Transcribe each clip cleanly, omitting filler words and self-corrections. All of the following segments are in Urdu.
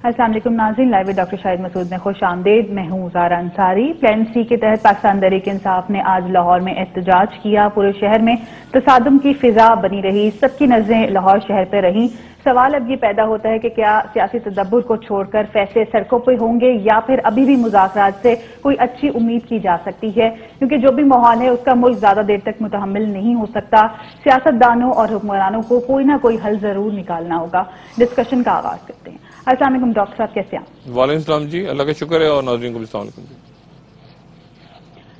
السلام علیکم ناظرین، لائیو ڈاکٹر شاہد مسعود میں خوش آمدید۔ میں ہوں زارا انصاری۔ پلان سی کے تحت پاکستان تحریک انصاف نے آج لاہور میں احتجاج کیا۔ پورے شہر میں تصادم کی فضا بنی رہی، سب کی نظریں لاہور شہر پہ رہیں۔ سوال اب یہ پیدا ہوتا ہے کہ کیا سیاسی تدبر کو چھوڑ کر فیصلے سڑکوں پہ ہوں گے یا پھر ابھی بھی مذاکرات سے کوئی اچھی امید کی جا سکتی ہے، کیونکہ جو بھی ماحول ہے اس کا ملک زیادہ دیر تک متحمل نہیں ہو سکتا۔ سیاستدانوں اور حکمرانوں کو کوئی نہ کوئی حل ضرور نکالنا ہوگا۔ ڈسکشن کا آغاز کرتے ہیں۔ السلام علیکم ڈاکٹر صاحب، کیسے ہیں؟ وعلیکم السلام جی، اللہ کا شکر ہے، اور ناظرین کو بھی السلام علیکم جی۔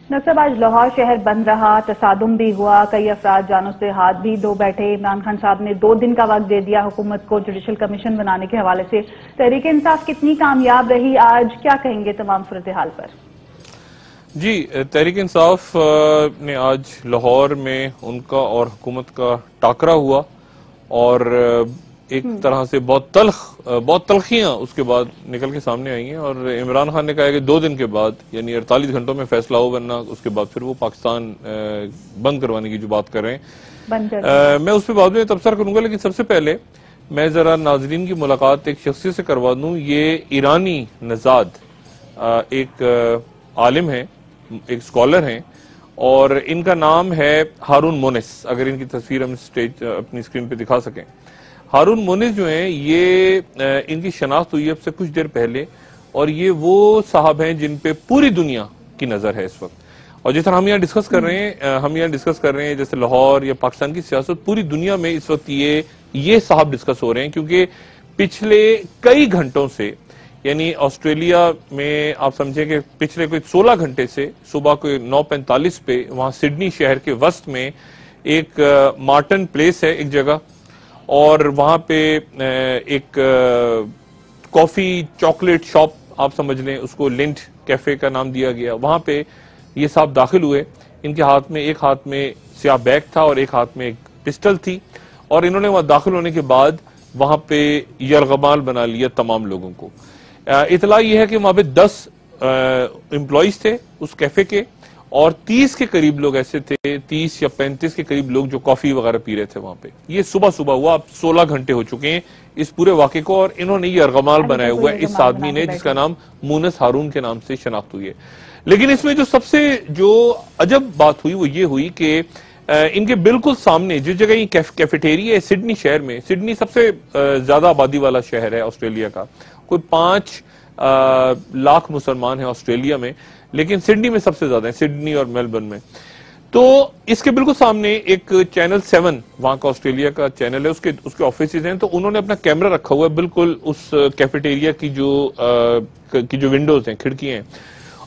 ڈاکٹر صاحب، آج لاہور شہر بند رہا، تصادم بھی ہوا، کئی افراد جانوں سے ہاتھ بھی دھو بیٹھے۔ عمران خان صاحب نے 2 دن کا وقت دے دیا حکومت کو جوڈیشل کمیشن بنانے کے حوالے سے۔ تحریک انصاف کتنی کامیاب رہی آج، کیا کہیں گے تمام صورتحال پر؟ جی، تحریک انصاف نے آج لاہور میں ان کا اور حکومت کا ٹاکرا ہوا، اور ایک طرح سے بہت تلخیاں اس کے بعد نکل کے سامنے آئی ہیں، اور عمران خان نے کہا ہے کہ 2 دن کے بعد یعنی 48 گھنٹوں میں فیصلہ ہو، ورنہ اس کے بعد پھر وہ پاکستان بند کروانے کی جو بات کر رہے ہیں۔ میں اس پہ بعد میں تبصرہ کروں گا، لیکن سب سے پہلے میں ذرا ناظرین کی ملاقات ایک شخصیت سے کروا دوں۔ یہ ایرانی نژاد ایک عالم ہیں، ایک اسکالر ہیں، اور ان کا نام ہے ہارون مونس۔ اگر ان کی تصویر ہم اپنی اسکرین پہ دکھا سکیں۔ ہارون مونس جو ہیں، یہ ان کی شناخت ہوئی اب سے کچھ دیر پہلے، اور یہ وہ صاحب ہیں جن پہ پوری دنیا کی نظر ہے اس وقت۔ اور جس طرح ہم یہاں ڈسکس کر رہے ہیں جیسے لاہور یا پاکستان کی سیاست، پوری دنیا میں اس وقت یہ صاحب ڈسکس ہو رہے ہیں، کیونکہ پچھلے کئی گھنٹوں سے، یعنی آسٹریلیا میں آپ سمجھیں کہ پچھلے کوئی 16 گھنٹے سے صبح کوئی 9:45 پہ وہاں سڈنی شہر کے وسط میں ایک مارٹن پلیس ہے ایک جگہ، اور وہاں پہ ایک کافی چاکلیٹ شاپ آپ سمجھ لیں، اس کو لنٹ کیفے کا نام دیا گیا۔ وہاں پہ یہ صاحب داخل ہوئے، ان کے ہاتھ میں ایک ہاتھ میں سیاہ بیگ تھا اور ایک ہاتھ میں ایک پسٹل تھی، اور انہوں نے وہاں داخل ہونے کے بعد وہاں پہ یرغمال بنا لیا تمام لوگوں کو۔ اطلاع یہ ہے کہ وہاں پہ 10 امپلائیز تھے اس کیفے کے، اور 30 کے قریب لوگ ایسے تھے، 30 یا 35 کے قریب لوگ جو کافی وغیرہ پی رہے تھے وہاں پہ۔ یہ صبح ہوا، اب 16 گھنٹے ہو چکے ہیں اس پورے واقعے کو، اور انہوں نے یہ ارغمال بنایا ہوا ہے اس آدمی نے، جس کا نام مونس ہارون کے نام سے شناخت ہوئی ہے۔ لیکن اس میں جو سب سے عجب بات ہوئی وہ یہ ہوئی کہ ان کے بالکل سامنے جس جگہ یہ کیفیٹیریا ہے سڈنی شہر میں، سڈنی سب سے زیادہ آبادی والا شہر ہے آسٹریلیا کا، کوئی 5 لاکھ مسلمان ہیں آسٹریلیا میں، لیکن سڈنی میں سب سے زیادہ ہیں، سڈنی اور میلبرن میں۔ تو اس کے بالکل سامنے ایک چینل 7 وہاں کا آسٹریلیا کا چینل ہے، اس کے آفیسز ہیں، تو انہوں نے اپنا کیمرہ رکھا ہوا ہے بالکل اس کیفیٹیریا کی جو ونڈوز ہیں، کھڑکیاں ہیں،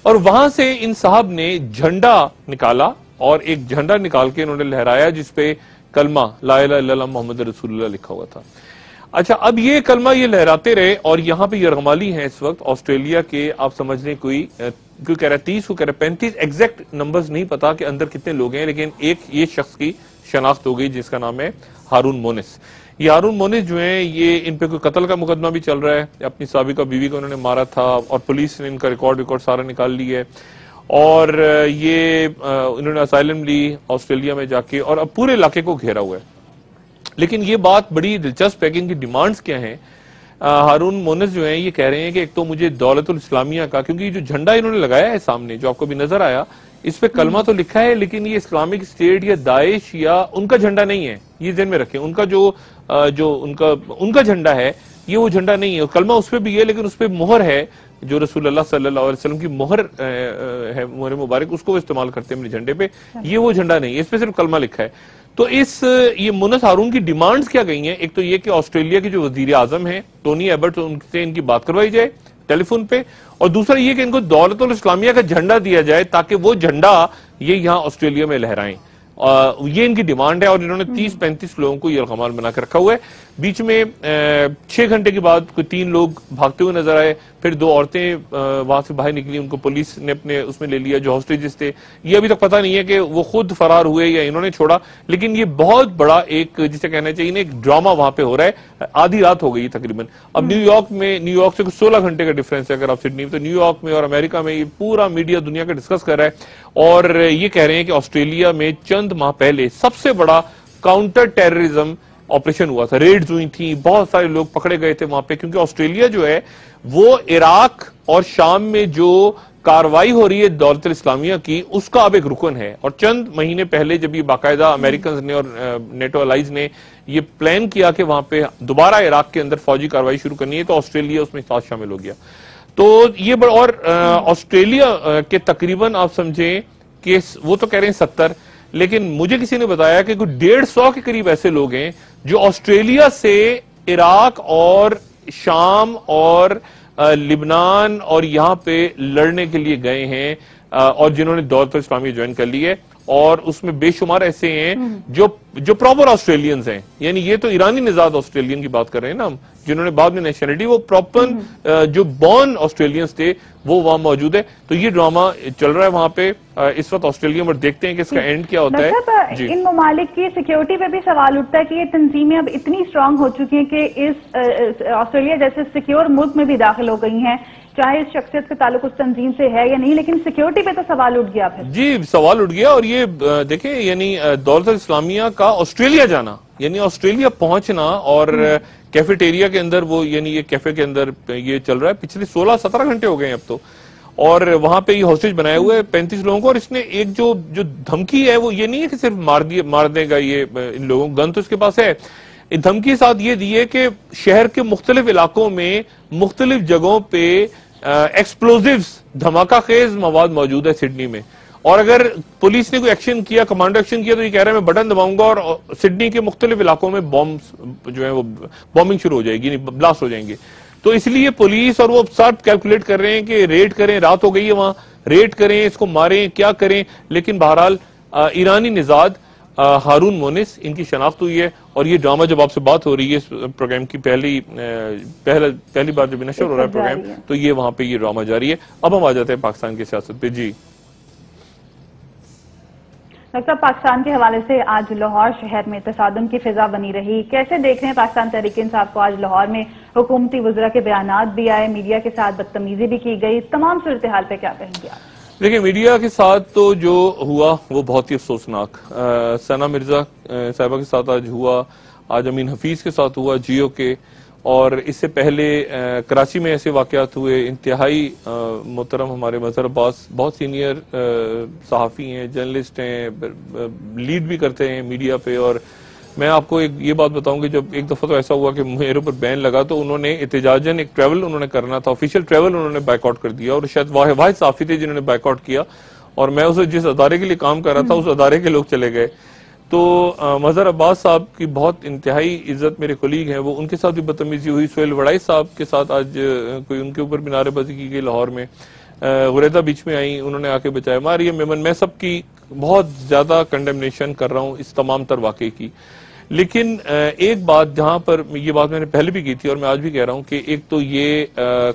اور وہاں سے ان صاحب نے جھنڈا نکالا، اور ایک جھنڈا نکال کے انہوں نے لہرایا جس پہ کلمہ لا الہ الا اللہ محمد رسول اللہ لکھا ہوا تھا۔ اچھا، اب یہ کلمہ یہ لہراتے رہے، اور یہاں پہ یرغمالی ہیں اس وقت آسٹریلیا کے، آپ سمجھ لیں کوئی کہہ رہا ہے 30، کوئی کہہ رہا ہے 35، ایگزیکٹ نمبرز نہیں پتا کہ اندر کتنے لوگ ہیں، لیکن ایک یہ شخص کی شناخت ہو گئی جس کا نام ہے ہارون مونس۔ یہ ہارون مونس جو ہیں، یہ ان پہ کوئی قتل کا مقدمہ بھی چل رہا ہے، اپنی سابقہ بیوی کو انہوں نے مارا تھا، اور پولیس نے ان کا ریکارڈ سارا نکال لی ہے، اور یہ انہوں نے اسائلم لی آسٹریلیا میں جا کے، اور اب پورے علاقے کو گھیرا ہوا ہے۔ لیکن یہ بات بڑی دلچسپ ہے کہ ان کی ڈیمانڈز کیا ہیں۔ ہارون مونس جو ہیں یہ کہہ رہے ہیں کہ ایک تو مجھے دولت الاسلامیہ کا، کیونکہ یہ جو جھنڈا انہوں نے لگایا ہے سامنے جو آپ کو بھی نظر آیا، اس پہ کلمہ تو لکھا ہے، لیکن یہ اسلامک اسٹیٹ یا داعش یا ان کا جھنڈا نہیں ہے، یہ ذہن میں رکھیں۔ ان کا جھنڈا ہے، یہ وہ جھنڈا نہیں ہے، کلمہ اس پہ بھی ہے، لیکن اس پہ مہر ہے جو رسول اللہ صلی اللہ علیہ وسلم کی مہر ہے، مہر مبارک، اس کو وہ استعمال کرتے ہیں اپنے جھنڈے پہ، یہ وہ جھنڈا نہیں ہے، اس پہ صرف کلمہ لکھا ہے۔ تو یہ مونس ہارون کی ڈیمانڈز کیا گئی ہیں؟ ایک تو یہ کہ آسٹریلیا کے جو وزیر اعظم ہیں ٹونی ایبٹ، ان سے ان کی بات کروائی جائے ٹیلی فون پہ، اور دوسرا یہ کہ ان کو دولت الاسلامیہ کا جھنڈا دیا جائے تاکہ وہ جھنڈا یہ یہاں آسٹریلیا میں لہرائیں۔ یہ ان کی ڈیمانڈ ہے، اور انہوں نے 30-35 لوگوں کو یرغمال بنا کے رکھا ہوا ہے۔ بیچ میں 6 گھنٹے کے بعد کوئی 3 لوگ بھاگتے ہوئے نظر آئے، پھر 2 عورتیں وہاں سے باہر نکلی، ان کو پولیس نے اپنے اس میں لے لیا جو ہاسٹیجز تھے۔ یہ ابھی تک پتہ نہیں ہے کہ وہ خود فرار ہوئے یا انہوں نے چھوڑا، لیکن یہ بہت بڑا ایک جسے کہنا چاہیے ایک ڈرامہ وہاں پہ ہو رہا ہے۔ آدھی رات ہو گئی تقریباً۔ اب نیو یارک سے کچھ 16 گھنٹے کا ڈیفرنس ہے، اگر آپ سڈنی میں، تو نیو یارک میں اور امریکہ میں یہ پورا میڈیا دنیا کا ڈسکس کر رہا ہے، اور یہ کہہ رہے ہیں کہ آسٹریلیا میں چند ماہ پہلے سب سے بڑا کاؤنٹر ٹیررزم آپریشن ہوا تھا, ریڈز ہوئی تھی, بہت سارے لوگ پکڑے گئے تھے وہاں پہ, کیونکہ آسٹریلیا جو ہے وہ عراق اور شام میں جو کاروائی ہو رہی ہے دولت اسلامیہ کی, اس کا اب ایک رکن ہے. اور چند مہینے پہلے جب یہ باقاعدہ امریکنز نے اور نیٹو الائز نے یہ پلان کیا کہ وہاں پہ دوبارہ عراق کے اندر فوجی کاروائی شروع کرنی ہے, تو آسٹریلیا اس میں ساتھ شامل ہو گیا. تو یہ اور آسٹریلیا کے تقریباً آپ سمجھیں کہ وہ تو کہہ رہے ہیں 70, لیکن مجھے کسی نے بتایا کہ کوئی 150 کے قریب ایسے لوگ ہیں جو آسٹریلیا سے عراق اور شام اور لبنان اور یہاں پہ لڑنے کے لیے گئے ہیں, اور جنہوں نے دولت اسلامیہ جوائن کر لی ہے. اور اس میں بے شمار ایسے ہیں جو پراپر آسٹریلینز ہیں, یعنی یہ تو ایرانی نژاد آسٹریلین کی بات کر رہے ہیں نا ہم, جنہوں نے بعد میں نیشنلٹی, وہ پراپر جو بورن آسٹریلینز تھے وہ وہاں موجود ہے. تو یہ ڈرامہ چل رہا ہے وہاں پہ اس وقت آسٹریلیا میں, دیکھتے ہیں کہ اس کا اینڈ کیا ہوتا ہے. ان ممالک کی سیکیورٹی پہ بھی سوال اٹھتا ہے کہ یہ تنظیمیں اب اتنی اسٹرانگ ہو چکی ہیں کہ اس آسٹریلیا جیسے سیکیور ملک میں بھی داخل ہو گئی ہیں, چاہے اس شخصیت کا تعلق اس تنظیم سے ہے یا نہیں, لیکن سیکیورٹی پہ تو سوال اٹھ گیا پھر. جی سوال اٹھ گیا, اور یہ دیکھیں یعنی دولت اسلامیہ کا آسٹریلیا جانا, یعنی آسٹریلیا پہنچنا, اور کیفیٹیریا کے اندر وہ, یعنی یہ کیفے کے اندر یہ چل رہا ہے, پچھلے 16-17 گھنٹے ہو گئے ہیں اب تو, اور وہاں پہ یہ ہاسٹیج بنائے ہوئے 35 لوگوں کو. اور اس نے ایک جو دھمکی ہے وہ یہ نہیں ہے کہ صرف مار دے گا یہ ان لوگوں, گن تو اس کے پاس ہے. دھمکی ساتھ یہ دی ہے کہ شہر کے مختلف علاقوں میں مختلف جگہوں پہ ایکسپلوزیوز, دھماکہ خیز مواد موجود ہے سڈنی میں, اور اگر پولیس نے کوئی ایکشن کیا, کمانڈو ایکشن کیا, تو یہ کہہ رہا ہے میں بٹن دباؤں گا اور سڈنی کے مختلف علاقوں میں بامز جو ہیں وہ بامبنگ شروع ہو جائے گی, بلاسٹ ہو جائیں گے. تو اس لیے پولیس اور وہ سب کیلکولیٹ کر رہے ہیں کہ ریڈ کریں, رات ہو گئی ہے وہاں, ریڈ کریں, اس کو ماریں, کیا کریں. لیکن بہرحال ایرانی نژاد ہارون مونس ان کی شناخت ہوئی ہے, اور یہ ڈرامہ جب آپ سے بات ہو رہی ہے اس پروگرام کی پہلی بار جب نشر ہو رہا ہے پروگرام, تو یہ وہاں پہ یہ ڈرامہ جاری ہے. اب ہم آ جاتے ہیں پاکستان کی سیاست پہ. جی ڈاکٹر صاحب, پاکستان کے حوالے سے آج لاہور شہر میں تصادم کی فضا بنی رہی, کیسے دیکھ رہے ہیں پاکستان تحریک انصاف کو؟ آج لاہور میں حکومتی وزراء کے بیانات بھی آئے, میڈیا کے ساتھ بدتمیزی بھی کی گئی, تمام صورتحال پہ کیا کہیں گے آپ؟ دیکھیں میڈیا کے ساتھ تو جو ہوا وہ بہت ہی افسوسناک, ثنا مرزا صاحبہ کے ساتھ آج ہوا, آج امین حفیظ کے ساتھ ہوا جیو کے, اور اس سے پہلے کراچی میں ایسے واقعات ہوئے. انتہائی محترم ہمارے مظہر عباس بہت سینئر صحافی ہیں, جرنلسٹ ہیں, لیڈ بھی کرتے ہیں میڈیا پہ, اور میں آپ کو یہ بات بتاؤں کہ جب ایک دفعہ تو ایسا ہوا کہ میرے اوپر بین لگا, تو انہوں نے احتجاجاً ایک ٹریول انہوں نے کرنا تھا, آفیشیل ٹریول انہوں نے بائیک آؤٹ کر دیا, اور شاید واحد صحافی تھے جنہوں نے بائیک آؤٹ کیا, اور میں اسے جس ادارے کے لیے کام کر رہا تھا اس ادارے کے لوگ چلے گئے. تو مظہر عباس صاحب کی بہت انتہائی عزت میرے کولیگ ہیں, وہ ان کے ساتھ بھی بدتمیزی ہوئی. سہیل وڑائی صاحب کے ساتھ آج کوئی ان کے اوپر بھی نعرے بازی کی گئی لاہور میں, غریدہ بیچ میں آئی, انہوں نے آ کے بچایا. مریم میمن, میں سب کی بہت زیادہ کنڈمنیشن کر رہا ہوں اس تمام تر واقعے کی, لیکن ایک بات جہاں پر یہ بات میں نے پہلے بھی کی تھی اور میں آج بھی کہہ رہا ہوں کہ ایک تو یہ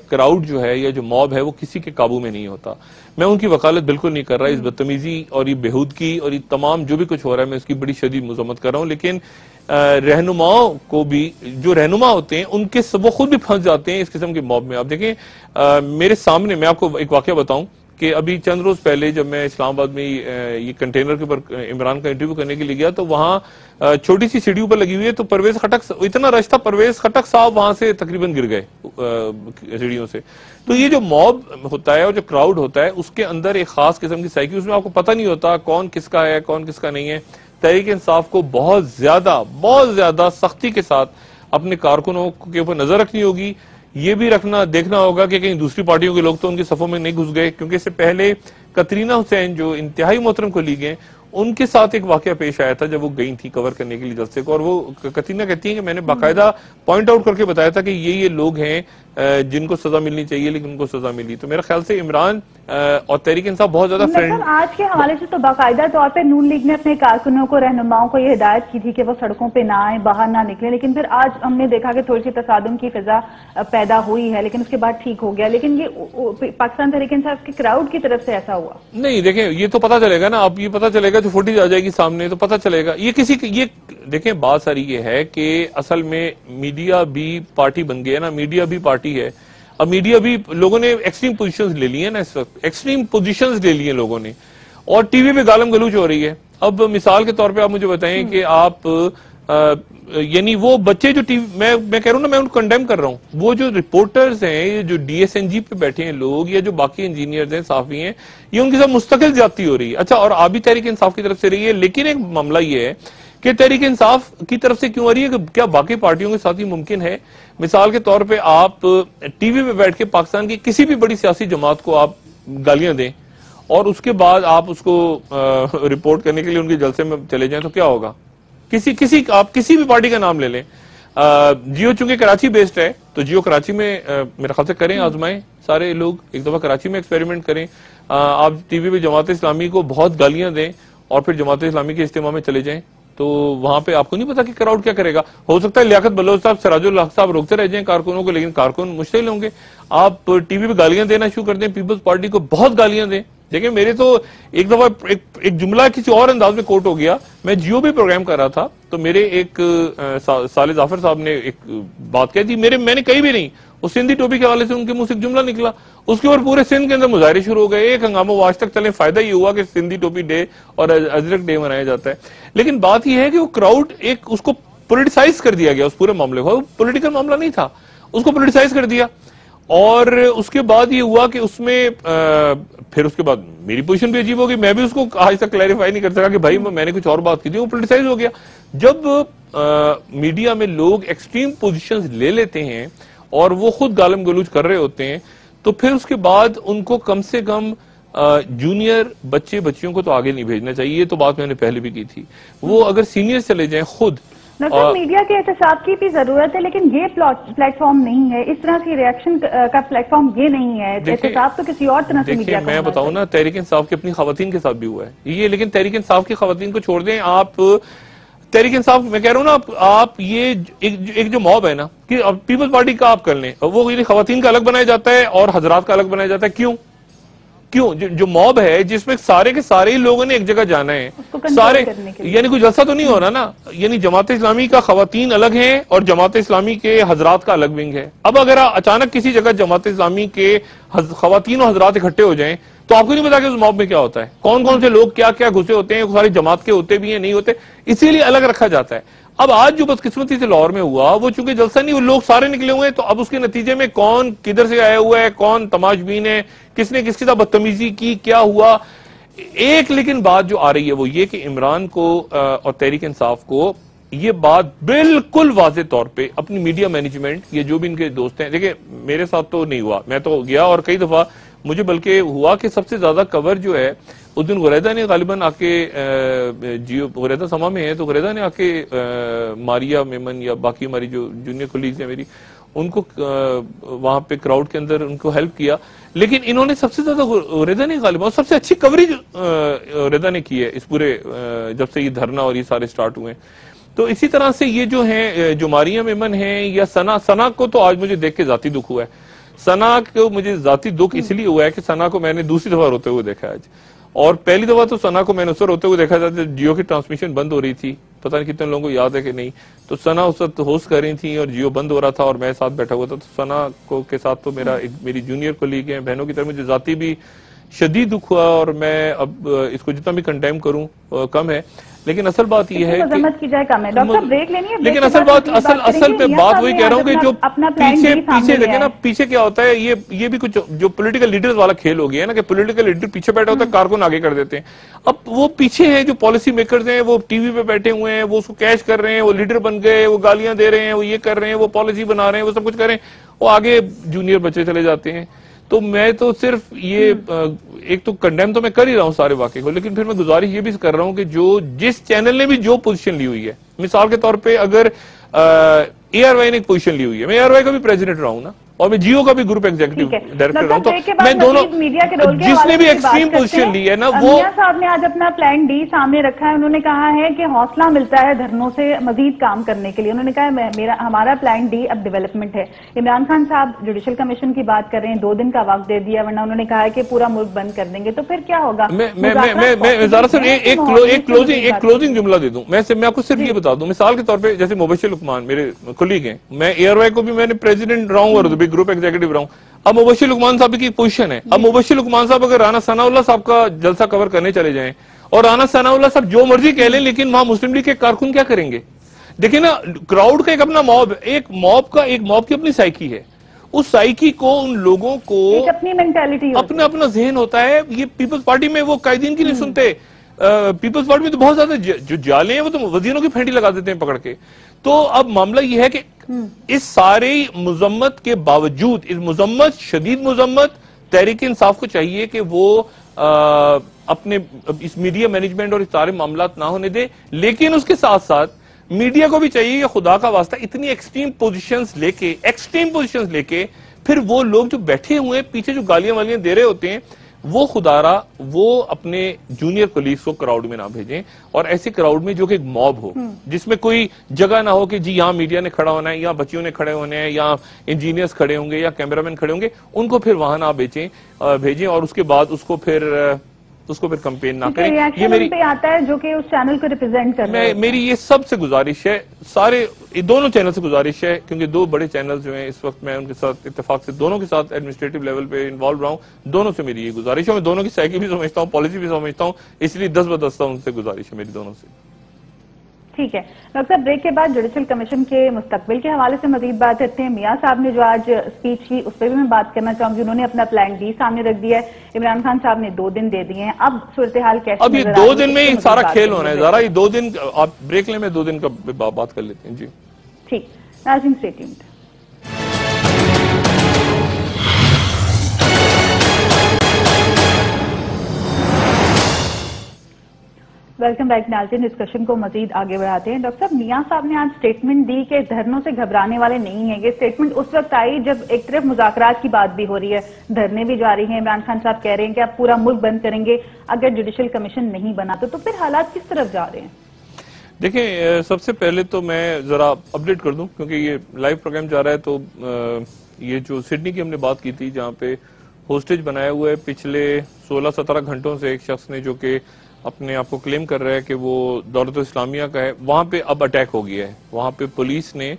کراؤڈ جو ہے یا جو موب ہے وہ کسی کے قابو میں نہیں ہوتا. میں ان کی وکالت بالکل نہیں کر رہا, اس بدتمیزی اور یہ بےہودگی اور یہ تمام جو بھی کچھ ہو رہا ہے میں اس کی بڑی شدید مذمت کر رہا ہوں. لیکن رہنماؤں کو بھی, جو رہنما ہوتے ہیں ان کے وہ خود بھی پھنس جاتے ہیں اس قسم کے موب میں. آپ دیکھیں میرے سامنے, میں آپ کو ایک واقعہ بتاؤں کہ ابھی چند روز پہلے جب میں اسلام آباد میں یہ کنٹینر کے اوپر عمران کا انٹرویو کرنے کے لیے گیا, تو وہاں چھوٹی سی سیڑھی اوپر لگی ہوئی ہے, تو پرویز خٹک, اتنا رش تھا, پرویز خٹک صاحب وہاں سے تقریباً گر گئے سیڑھیوں سے. تو یہ جو موب ہوتا ہے اور جو کراؤڈ ہوتا ہے اس کے اندر ایک خاص قسم کی سائیکی, اس میں آپ کو پتہ نہیں ہوتا کون کس کا ہے کون کس کا نہیں ہے. تحریک انصاف کو بہت زیادہ سختی کے ساتھ اپنے کارکنوں کے اوپر نظر رکھنی ہوگی. یہ بھی دیکھنا ہوگا کہ کہیں دوسری پارٹیوں کے لوگ تو ان کے صفوں میں نہیں گھس گئے, کیونکہ اس سے پہلے کترینہ حسین جو انتہائی محترم کولیگ ہیں, ان کے ساتھ ایک واقعہ پیش آیا تھا جب وہ گئی تھی کور کرنے کے لیے جلسے کو, اور وہ کترینہ کہتی ہیں کہ میں نے باقاعدہ پوائنٹ آؤٹ کر کے بتایا تھا کہ یہ لوگ ہیں جن کو سزا ملنی چاہیے لیکن ان کو سزا ملی. تو میرا خیال سے عمران اور تحریک انصاف بہت زیادہ فرینڈ. آج کے حوالے سے تو باقاعدہ طور پہ نون لیگ نے اپنے کارکنوں کو, رہنماؤں کو یہ ہدایت کی تھی کہ وہ سڑکوں پہ نہ آئیں, باہر نہ نکلیں, لیکن پھر آج ہم نے دیکھا کہ تھوڑی سی تصادم کی فضا پیدا ہوئی ہے, لیکن اس کے بعد ٹھیک ہو گیا. لیکن یہ پاکستان تحریک انصاف کے کراؤڈ کی طرف سے ایسا ہوا نہیں. دیکھیں یہ تو پتہ چلے گا نا, اب یہ پتہ چلے گا, جو فوٹیج آ جائے گی سامنے تو پتہ چلے گا. یہ دیکھیں بات ساری یہ ہے کہ اصل میں میڈیا بھی پارٹی بن گیا نا, میڈیا بھی پارٹی ہے. اب میڈیا بھی, لوگوں نے ایکسٹریم پوزیشنز لے لی ہیں نا اس وقت, ایکسٹریم پوزیشنز لے لی ہیں لوگوں نے, اور ٹی وی پہ گالم گلوچ ہو رہی ہے. اب مثال کے طور پہ آپ مجھے بتائیں کہ آپ یعنی وہ بچے جو میں کہہ رہا ہوں نا، میں ان کو کنڈیم کر رہا ہوں، وہ جو رپورٹرز ہیں، جو ڈی ایس این جی پہ بیٹھے ہیں لوگ، یا جو باقی انجینئرز ہیں، صحافی ہیں، یہ ان کے ساتھ مستقل زیادتی ہو رہی ہے. اچھا، اور آبی تحریک انصاف کی طرف سے رہی ہے، لیکن ایک معاملہ یہ ہے کہ تحریک انصاف کی طرف سے کیوں آ رہی ہے، کہ کیا باقی پارٹیوں کے ساتھ ہی ممکن ہے؟ مثال کے طور پہ آپ ٹی وی پہ بیٹھ کے پاکستان کی کسی بھی بڑی سیاسی جماعت کو آپ گالیاں دیں اور اس کے بعد آپ اس کو رپورٹ کرنے کے لیے ان کے جلسے میں چلے جائیں تو کیا ہوگا؟ آپ کسی بھی پارٹی کا نام لے لیں. جیو چونکہ کراچی بیسڈ ہے تو جیو کراچی میں میرے خیال سے کریں، آزمائیں سارے لوگ، ایک دفعہ کراچی میں ایکسپیریمنٹ کریں. آپ ٹی وی پہ جماعت اسلامی کو بہت گالیاں دیں اور پھر جماعت اسلامی کے اجتماع میں چلے جائیں تو وہاں پہ آپ کو نہیں پتا کہ کراؤڈ کیا کرے گا. ہو سکتا ہے لیاقت بلوچ صاحب، سراج الحق صاحب روکتے رہ جائیں کارکنوں کو، لیکن کارکن مشتعل ہوں گے. آپ ٹی وی پہ گالیاں دینا شروع کر دیں، پیپلز پارٹی کو بہت گالیاں دیں. دیکھیں میرے تو ایک دفعہ ایک جملہ کسی اور انداز میں کوٹ ہو گیا. میں جیو بھی پروگرام کر رہا تھا تو میرے ایک صالح ظافر صاحب نے ایک بات کہی تھی، میں نے کہی بھی نہیں، وہ سندھی ٹوپی کے حوالے سے ان کے منہ سے ایک جملہ نکلا، اس کے اوپر پورے سندھ کے اندر مظاہرے شروع ہو گئے، ایک ہنگامہ وہ آج تک چلے. فائدہ یہ ہوا کہ سندھی ٹوپی ڈے اور اجرک ڈے منایا جاتا ہے. لیکن بات یہ ہے کہ وہ کراؤڈ اس کو پولیٹیسائز کر دیا گیا، اس پورے معاملے کو. وہ پولیٹیکل معاملہ نہیں تھا، اس کو پولیٹیسائز کر دیا. اور اس کے بعد یہ ہوا کہ اس میں پھر اس کے بعد میری پوزیشن بھی عجیب ہوگی، میں بھی اس کو آج تک کلیریفائی نہیں کر سکا کہ بھائی میں نے کچھ اور بات کی تھی. وہ پولیٹیسائز ہو گیا. جب میڈیا میں لوگ ایکسٹریم پوزیشنز لے لیتے ہیں اور وہ خود گالم گلوچ کر رہے ہوتے ہیں تو پھر اس کے بعد ان کو کم سے کم جونیئر بچیوں کو تو آگے نہیں بھیجنا چاہیے. یہ تو بات میں نے پہلے بھی کی تھی. وہ اگر سینئر چلے جائیں خود. میڈیا کے احتساب کی بھی ضرورت ہے، لیکن یہ پلیٹ فارم نہیں ہے، اس طرح کی ریاکشن کا پلیٹ فارم یہ نہیں ہے. احتساب تو کسی اور طرح سے میڈیا کا. میں بتاؤں نا، تحریک انصاف کی اپنی خواتین کے ساتھ بھی ہوا ہے یہ، لیکن تحریک انصاف کی خواتین کو چھوڑ دیں. آپ تحریک انصاف، میں کہہ رہا ہوں نا، آپ یہ ایک جو موب ہے نا، کہ پیپلز پارٹی کا آپ کر لیں، وہ خواتین کا الگ بنایا جاتا ہے اور حضرات کا الگ بنایا جاتا ہے. کیوں جو موب ہے جس میں سارے کے سارے لوگوں نے ایک جگہ جانا ہے، سارے، یعنی کوئی جلسہ تو نہیں ہو رہا نا. یعنی جماعت اسلامی کا خواتین الگ ہیں اور جماعت اسلامی کے حضرات کا الگ ونگ ہے. اب اگر اچانک کسی جگہ جماعت اسلامی کے خواتین و حضرات اکٹھے ہو جائیں تو آپ کو نہیں پتا کہ اس موب میں کیا ہوتا ہے، کون سے لوگ کیا گھسے ہوتے ہیں، ساری جماعت کے ہوتے بھی ہیں، نہیں ہوتے، اسی لیے الگ رکھا جاتا ہے. اب آج جو بدقسمتی سے لاہور میں ہوا، وہ چونکہ جلسہ نہیں، وہ لوگ سارے نکلے ہوئے ہیں، تو اب اس کے نتیجے میں کون کدھر سے آیا ہوا ہے، کون تماش بین ہے، کس نے کس کے ساتھ بدتمیزی کی، کیا ہوا. ایک لیکن بات جو آ رہی ہے وہ یہ کہ عمران کو اور تحریک انصاف کو یہ بات بالکل واضح طور پہ اپنی میڈیا مینجمنٹ، یہ جو بھی ان کے دوست ہیں، دیکھیں میرے ساتھ تو نہیں ہوا، میں تو گیا اور کئی دفعہ مجھے بلکہ ہوا کہ سب سے زیادہ کور جو ہے اس دن غریدہ نے غالباً آ کے جیو غریدہ سما میں ہے تو غریدہ نے آ کے ماریا میمن یا باقی ہماری جو جونیئر کولیگز ہیں میری، ان کو وہاں پہ کراؤڈ کے اندر ان کو ہیلپ کیا. لیکن انہوں نے سب سے زیادہ غریدہ نے غالباً سب سے اچھی کوریج غریدہ نے کی ہے اس پورے جب سے یہ دھرنا اور یہ سارے سٹارٹ ہوئے. تو اسی طرح سے یہ جو ہیں، جو ماریا میمن ہیں یا ثنا کو تو آج مجھے دیکھ کے ذاتی دکھ ہوا ہے. ثنا کو مجھے ذاتی دکھ اس لیے ہوا ہے کہ ثنا کو میں نے دوسری دفعہ روتے ہوئے دیکھا ہے آج. اور پہلی دفعہ تو ثنا کو میں نے اس روتے ہوئے دیکھا تھا جب جیو کی ٹرانسمیشن بند ہو رہی تھی، پتہ نہیں کتنے لوگوں کو یاد ہے کہ نہیں. تو ثنا اس وقت ہوسٹ کر رہی تھی اور جیو بند ہو رہا تھا اور میں ساتھ بیٹھا ہوا تھا. تو ثنا کے ساتھ تو میری جونیئر کولیگ ہیں، بہنوں کی طرف مجھے ذاتی بھی شدید دکھ ہوا اور میں اب اس کو جتنا بھی کنڈیم کروں کم ہے. لیکن اصل بات یہ ہے لیکن اصل پہ بات وہی کہہ رہا ہوں کہ جو پیچھے دیکھیں نا، پیچھے کیا ہوتا ہے، یہ بھی کچھ جو پولیٹیکل لیڈرز والا کھیل ہو گیا ہے نا، کہ پولیٹیکل لیڈر پیچھے بیٹھا ہوتا ہے، کارکن آگے کر دیتے ہیں. اب وہ پیچھے ہیں جو پالیسی میکرز ہیں، وہ ٹی وی پہ بیٹھے ہوئے ہیں، وہ اس کو کیش کر رہے ہیں، وہ لیڈر بن گئے، وہ گالیاں دے رہے ہیں، وہ یہ کر رہے ہیں، وہ پالیسی بنا رہے ہیں، وہ سب کچھ کر رہے ہیں، وہ آگے جونیئر بچے چلے جاتے ہیں. تو میں تو صرف یہ ایک تو کنڈیم تو میں کر ہی رہا ہوں سارے واقعے کو، لیکن پھر میں گزارش یہ بھی کر رہا ہوں کہ جس چینل نے بھی جو پوزیشن لی ہوئی ہے، مثال کے طور پہ اگر اے آر وائی نے ایک پوزیشن لی ہوئی ہے، میں اے آر وائی کا بھی پریزیڈنٹ رہا ہوں نا، اور میں جیو کا بھی گروپ ایگزیکٹو ڈائریکٹر رہا ہوں، تو میں دونوں جس نے بھی ایکسٹریم پوزیشن لی ہے نا، وہ صاحب نے آج اپنا پلان ڈی سامنے رکھا ہے. انہوں نے کہا ہے کہ حوصلہ ملتا ہے دھرنوں سے مزید کام کرنے کے لیے. انہوں نے کہا ہے ہمارا پلان ڈی اب ڈیولپمنٹ ہے. عمران خان صاحب جوڈیشل کمیشن کی بات کر رہے ہیں، 2 دن کا وقت دے دیا، ورنہ انہوں نے کہا ہے کہ پورا ملک بند کر دیں گے. تو پھر کیا ہوگا؟ میں ذرا سا ایک کلوزنگ جملہ دے دوں. میں آپ کو صرف یہ بتا دوں، مثال کے طور پہ جیسے مبشر لقمان میرے کولیگ ہیں، میں اے آر وائی کو بھی میں نے پریزیڈنٹ رہا ہوں اور بھی گروپ ایگزیکٹو رہا ہوں. اب مبشر لقمان صاحب کی پوزیشن ہے، اب مبشر لقمان صاحب اگر رانا ثناء اللہ صاحب کا جلسہ کور کرنے چلے جائیں اور رانا ثناء اللہ صاحب جو مرضی کہہ لیں، لیکن وہاں مسلم لیگ کے کارکن کیا کریں گے؟ دیکھیں نا کراؤڈ کا ایک اپنا موب، ایک موب کی اپنی سائیکی ہے، اس سائیکی کو ان لوگوں کو ایک اپنی مینٹیلٹی اپنا ذہن ہوتا ہے. یہ پیپلز پارٹی میں وہ قائدین کی نہیں سنتے، پیپلز پارٹی میں تو بہت زیادہ جو جالے ہیں وہ تو وزیروں کی پھینٹی لگا دیتے ہیں پکڑ کے. تو اب معاملہ یہ ہے کہ اس ساری مذمت کے باوجود، اس مذمت، شدید مذمت، تحریک انصاف کو چاہیے کہ وہ اپنے اس میڈیا مینجمنٹ اور اس سارے معاملات نہ ہونے دے، لیکن اس کے ساتھ ساتھ میڈیا کو بھی چاہیے کہ خدا کا واسطہ اتنی ایکسٹریم پوزیشنز لے کے پھر وہ لوگ جو بیٹھے ہوئے ہیں پیچھے جو گالیاں والیاں دے رہے ہوتے ہیں، وہ خدارا وہ اپنے جونیئر کولیگز کو کراؤڈ میں نہ بھیجیں، اور ایسے کراؤڈ میں جو کہ ایک موب ہو، جس میں کوئی جگہ نہ ہو کہ جی یہاں میڈیا نے کھڑا ہونا ہے، یا بچیوں نے کھڑے ہونے ہیں، یا انجینئرز کھڑے ہوں گے، یا کیمرامین کھڑے ہوں گے، ان کو پھر وہاں نہ بھیجیں اور اس کے بعد اس کو پھر کمپین نہ کریں. یہ میری پہ آتا ہے جو کہ اس چینل کو ریپرزینٹ کر رہے ہیں. میری یہ سب سے گزارش ہے، سارے دونوں چینل سے گزارش ہے، کیونکہ دو بڑے چینل جو ہیں اس وقت میں ان کے ساتھ اتفاق سے دونوں کے ساتھ ایڈمنسٹریٹو لیول پہ انوالو رہا ہوں، دونوں سے میری یہ گزارش ہے. میں دونوں کی سائیکی بھی سمجھتا ہوں، پالیسی بھی سمجھتا ہوں، اس لیے 10 بدستہ ان سے گزارش ہے میری دونوں سے. ٹھیک ہے ڈاکٹر صاحب، بریک کے بعد جوڈیشل کمیشن کے مستقبل کے حوالے سے مزید بات کرتے ہیں. میاں صاحب نے جو آج اسپیچ کی اس پہ بھی میں بات کرنا چاہوں گی. انہوں نے اپنا پلان ڈی سامنے رکھ دیا ہے، عمران خان صاحب نے 2 دن دے دیے ہیں. اب صورتحال کیسے؟ اب یہ 2 دن میں ہی سارا کھیل ہونا ہے ذرا، یہ 2 دن آپ بریک لیں، میں 2 دن کا بات کر لیتے ہیں. جی ٹھیک، ناظرین اسٹے ٹیونڈ. ویلکم بیک ناظرین، ڈسکشن کو مزید آگے بڑھاتے ہیں. ڈاکٹر صاحب، میاں صاحب نے آج سٹیٹمنٹ دی کہ دھرنوں سے گھبرانے والے نہیں ہیں. یہ سٹیٹمنٹ اس وقت آئی جب ایک طرف مذاکرات کی بات بھی ہو رہی ہے، دھرنے بھی جاری ہیں. عمران خان صاحب کہہ رہے ہیں کہ آپ پورا ملک بند کریں گے اگر جوڈیشل کمیشن نہیں بنا تو پھر حالات کس طرف جا رہے ہیں؟ دیکھیں، سب سے پہلے تو میں ذرا اپڈیٹ کر دوں، کیونکہ یہ لائیو پروگرام جا رہا ہے. تو یہ جو سڈنی کی ہم نے بات کی تھی، جہاں پہ ہوسٹیج بنایا ہوا ہے پچھلے 16-17 گھنٹوں سے ایک شخص نے، جو کہ اپنے آپ کو کلیم کر رہا ہے کہ وہ دولت اسلامیہ کا ہے، وہاں پہ اب اٹیک ہو گیا ہے. وہاں پہ پولیس نے،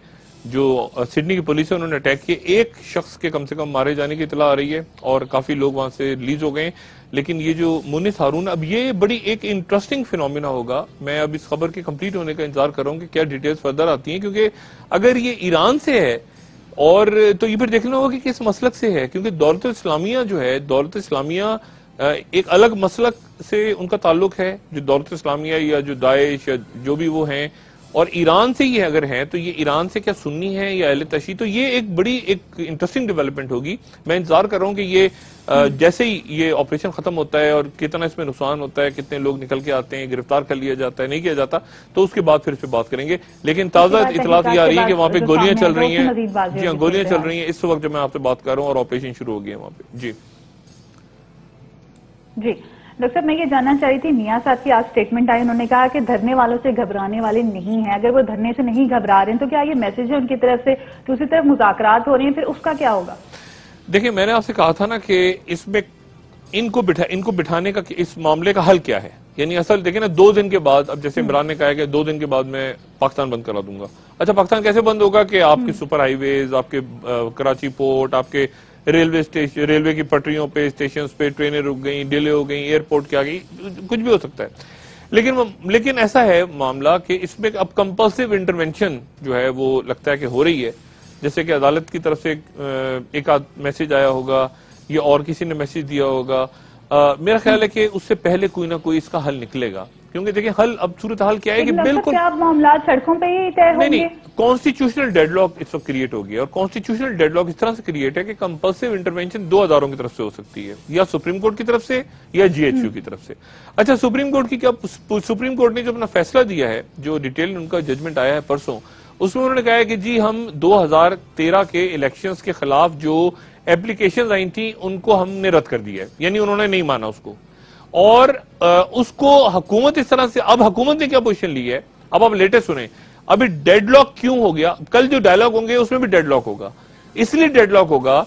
جو سڈنی کی پولیس ہے، انہوں نے اٹیک کیا. ایک شخص کے کم سے کم مارے جانے کی اطلاع آ رہی ہے اور کافی لوگ وہاں سے ریلیز ہو گئے. لیکن یہ جو مونس ہارون، اب یہ بڑی ایک انٹرسٹنگ فینومینا ہوگا. میں اب اس خبر کے کمپلیٹ ہونے کا انتظار کر رہا ہوں کہ کیا ڈیٹیلز فردر آتی ہیں، کیونکہ اگر یہ ایران سے ہے اور تو یہ پھر دیکھنا ہوگا کہ کس مسلک سے ہے، کیونکہ دولت اسلامیہ جو ہے، دولت اسلامیہ ایک الگ مسلک سے ان کا تعلق ہے، جو دولت اسلامیہ یا جو داعش یا جو بھی وہ ہیں، اور ایران سے یہ اگر ہیں تو یہ ایران سے کیا سنی ہے یا اہل تشیع. تو یہ ایک بڑی ایک انٹرسٹنگ ڈیولپمنٹ ہوگی. میں انتظار کر رہا ہوں کہ یہ جیسے ہی یہ آپریشن ختم ہوتا ہے اور کتنا اس میں نقصان ہوتا ہے، کتنے لوگ نکل کے آتے ہیں، گرفتار کر لیا جاتا ہے، نہیں کیا جاتا، تو اس کے بعد پھر اس پہ بات کریں گے. لیکن تازہ اطلاعات یہ آ رہی ہے کہ وہاں پہ گولیاں چل رہی ہیں. جی ہاں، گولیاں چل رہی ہیں اس وقت جو میں آپ سے بات کر رہا ہوں، اور آپریشن شروع ہو گیا ہے وہاں پہ. جی ڈاکٹر صاحب، میں یہ جاننا چاہ رہی تھی، میاں صاحب کی آج سٹیٹمنٹ آئی، انہوں نے کہا کہ دھرنے والوں سے گھبرانے والے نہیں ہیں. اگر وہ دھرنے سے نہیں گھبرا رہے ہیں تو کیا یہ میسج ہے ان کی طرف سے؟ دوسری طرف مذاکرات ہو رہے ہیں، پھر اس کا کیا ہوگا؟ دیکھیں، میں نے آپ سے کہا تھا نا کہ اس میں ان کو بٹھانے کا، اس معاملے کا حل کیا ہے. یعنی اصل دیکھیں نا، 2 دن کے بعد، اب جیسے عمران نے کہا ہے کہ 2 دن کے بعد میں پاکستان بند کرا دوں گا. اچھا، پاکستان کیسے بند ہوگا کہ آپ کے سپر ہائی ویز، آپ کے کراچی پورٹ، آپ کے ریلوے کی پٹریوں پہ، اسٹیشنز پہ ٹرینیں رک گئیں، ڈیلے ہو گئیں، ایئرپورٹ کیا گئی، کچھ بھی ہو سکتا ہے. لیکن ایسا ہے معاملہ کہ اس میں اب کمپلسیو انٹرونشن جو ہے وہ لگتا ہے کہ ہو رہی ہے. جیسے کہ عدالت کی طرف سے ایک آدھ میسج آیا ہوگا یا اور کسی نے میسج دیا ہوگا. میرا خیال ہے کہ اس سے پہلے کوئی نہ کوئی اس کا حل نکلے گا. کیونکہ دیکھیں، صورتحال کیا ہے کہ بالکل معاملات سڑکوں پہ ہی طے ہوں گے. کانسٹیٹیوشنل ڈیڈ لاک اس وقت کریٹ ہو گیا، اور کانسٹیٹیوشنل ڈیڈ لاک اس طرح سے کریٹ ہے کہ کمپلسیو انٹرونشن 2 اداروں کی طرف سے ہو سکتی ہے، یا سپریم کورٹ کی طرف سے یا GHQ کی طرف سے. اچھا، سپریم کورٹ کی کیا، سپریم کورٹ نے جو اپنا فیصلہ دیا ہے، جو ڈیٹیل ان کا ججمنٹ آیا ہے پرسوں، اس میں انہوں نے کہا ہے کہ جی ہم 2013 کے الیکشنز کے خلاف جو اپلیکیشنز آئی تھیں ان کو ہم نے رد کر دیا ہے. یعنی انہوں نے نہیں مانا اس کو، اور اس کو حکومت اس طرح سے، اب حکومت نے کیا پوزیشن لی ہے، اب آپ لیٹسٹ سنیں. ابھی ڈیڈ لاک کیوں ہو گیا؟ کل جو ڈائیلاگ ہوں گے اس میں بھی ڈیڈ لاک ہوگا. اس لیے ڈیڈ لاک ہوگا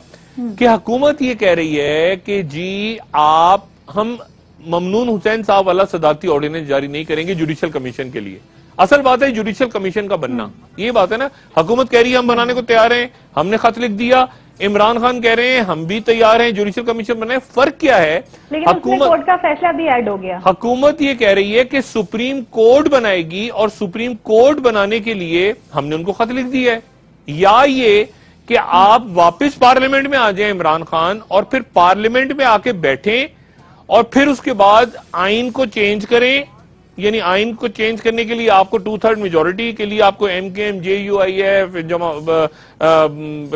کہ حکومت یہ کہہ رہی ہے کہ جی ہم ممنون حسین صاحب والا صدارتی آرڈیننس جاری نہیں کریں گے جوڈیشل کمیشن کے لیے. اصل بات ہے جوڈیشل کمیشن کا بننا، یہ بات ہے نا. حکومت کہہ رہی ہے ہم بنانے کو تیار ہیں، ہم نے خط لکھ دیا، عمران خان کہہ رہے ہیں ہم بھی تیار ہیں جوڈیشل کمیشن بنائیں. فرق کیا ہے؟ لیکن اس میں کورٹ کا فیصلہ بھی ایڈ ہو گیا. حکومت یہ کہہ رہی ہے کہ سپریم کورٹ بنائے گی اور سپریم کورٹ بنانے کے لیے ہم نے ان کو خط لکھ دیا ہے. یا یہ کہ آپ واپس پارلیمنٹ میں آ جائیں عمران خان اور پھر پارلیمنٹ میں آ کے بیٹھیں اور پھر اس کے بعد آئین کو چینج کریں. یعنی آئین کو چینج کرنے کے لیے آپ کو 2/3 میجورٹی کے لیے آپ کو ایم کے ایم JUIF